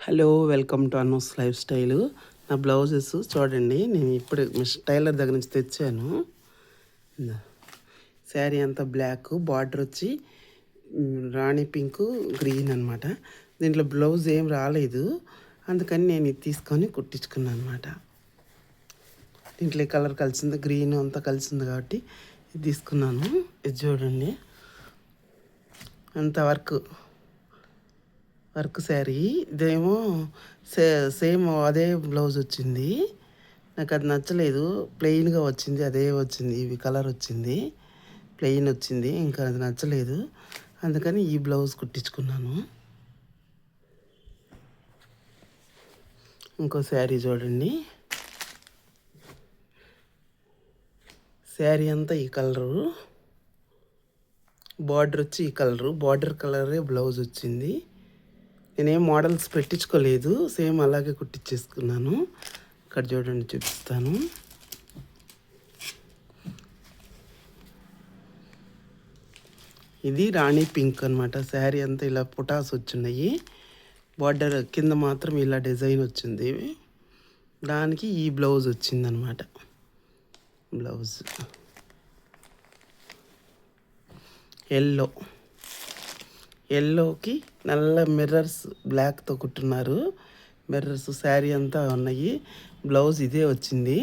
Hello, welcome to Anu's life style. నా blouses చూడండి, నేను ఇప్పుడు టైలర్ దగ్గర నుంచి తెచ్చాను. శారీ అంతా బ్లాక్, బార్డర్ వచ్చి రాణి పింక్, గ్రీన్ అనమాట. దీంట్లో బ్లౌజ్ ఏం రాలేదు, అందుకని నేను ఇది తీసుకొని కుట్టించుకున్నాను అనమాట. దీంట్లో కలర్ కలిసింది, గ్రీన్ అంతా కలిసింది కాబట్టి ఇది తీసుకున్నాను. ఇది చూడండి, అంత వర్క్ శారీ. ఇదేమో సేమ్ అదే బ్లౌజ్ వచ్చింది. నాకు అది నచ్చలేదు, ప్లెయిన్గా వచ్చింది. అదే వచ్చింది, ఇవి కలర్ వచ్చింది, ప్లెయిన్ వచ్చింది. ఇంకా అది నచ్చలేదు, అందుకని ఈ బ్లౌజ్ కుట్టించుకున్నాను. ఇంకో శారీ చూడండి, శారీ అంతా ఈ కలరు, బార్డర్ వచ్చి ఈ కలరు, బార్డర్ కలరే బ్లౌజ్ వచ్చింది. నేనేం మోడల్స్ పెట్టించుకోలేదు, సేమ్ అలాగే కుట్టించేసుకున్నాను. ఇక్కడ చూడండి, చూపిస్తాను. ఇది రాణి పింక్ అనమాట. శారీ అంతా ఇలా పుటాస్ వచ్చినాయి, బార్డర్ కింద మాత్రం ఇలా డిజైన్ వచ్చింది. దానికి ఈ బ్లౌజ్ వచ్చిందనమాట. బ్లౌజ్ ఎల్లోకి నల్ల మిర్రర్స్ బ్లాక్తో కుట్టున్నారు. మిర్రర్స్ శారీ అంతా ఉన్నాయి. బ్లౌజ్ ఇదే వచ్చింది,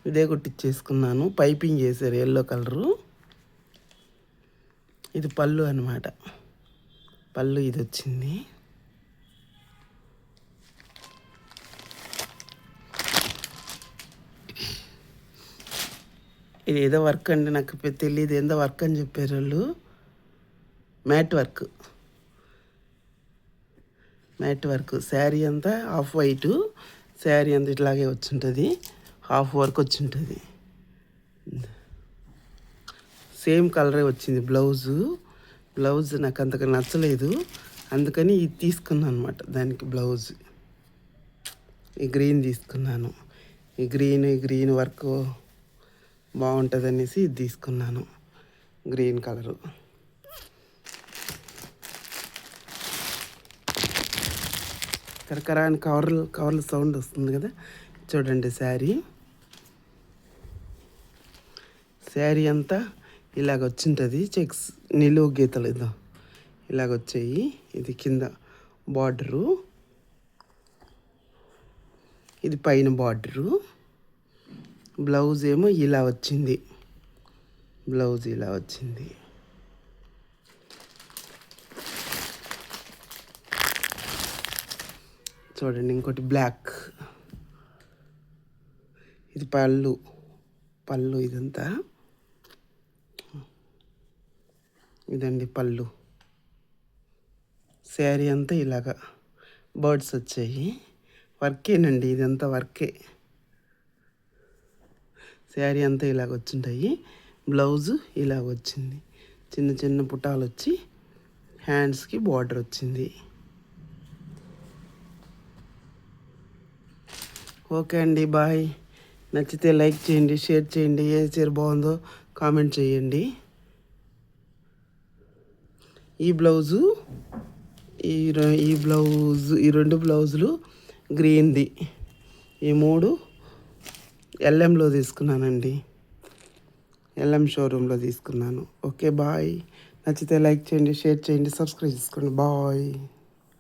ఇదే కుట్టించేసుకున్నాను. పైపింగ్ చేశారు ఎల్లో కలరు. ఇది పళ్ళు అనమాట, పళ్ళు ఇది వచ్చింది. ఇది ఏదో వర్క్ అండి, నాకు తెలియదు ఏందో వర్క్ అని చెప్పారు వాళ్ళు. మ్యాట్ వర్క్ శారీ అంతా హాఫ్ వైట్, శారీ అంతా ఇట్లాగే వచ్చింటుంది, హాఫ్ వర్క్ వచ్చింటుంది. సేమ్ కలరే వచ్చింది బ్లౌజ్ నాకు అంతగా నచ్చలేదు, అందుకని ఇది తీసుకున్నాను అనమాట. దానికి బ్లౌజ్ ఈ గ్రీన్ తీసుకున్నాను. ఈ గ్రీన్ వర్క్ బాగుంటుంది అనేసి ఇది తీసుకున్నాను, గ్రీన్ కలరు. కరకరా అని కవర్ల సౌండ్ వస్తుంది కదా, చూడండి. శారీ అంతా ఇలాగ వచ్చింటుంది, చెక్స్ నిలువు గీతలు ఇలాగ వచ్చాయి. ఇది కింద బార్డరు, ఇది పైన బార్డరు. బ్లౌజ్ ఏమో ఇలా వచ్చింది, చూడండి. ఇంకోటి బ్లాక్, ఇది పళ్ళు ఇదంతా. ఇదండి పళ్ళు. శారీ అంతా ఇలాగా బర్డ్స్ వచ్చాయి, వర్కేనండి, ఇదంతా వర్కే. శారీ అంతా ఇలాగ వచ్చింటాయి, బ్లౌజు ఇలాగ వచ్చింది. చిన్న చిన్న పుటాలు వచ్చి హ్యాండ్స్కి బార్డర్ వచ్చింది. ఓకే అండి, బాయ్. నచ్చితే లైక్ చేయండి, షేర్ చేయండి. ఏ చీర బాగుందో కామెంట్ చేయండి. ఈ రెండు బ్లౌజులు గ్రీన్ది, ఈ 3 ఎల్ఎంలో తీసుకున్నానండి, ఎల్ఎం షోరూంలో తీసుకున్నాను. Okay, bye. నచ్చితే లైక్ చేయండి, షేర్ చేయండి, సబ్స్క్రైబ్ చేసుకోండి. బాయ్.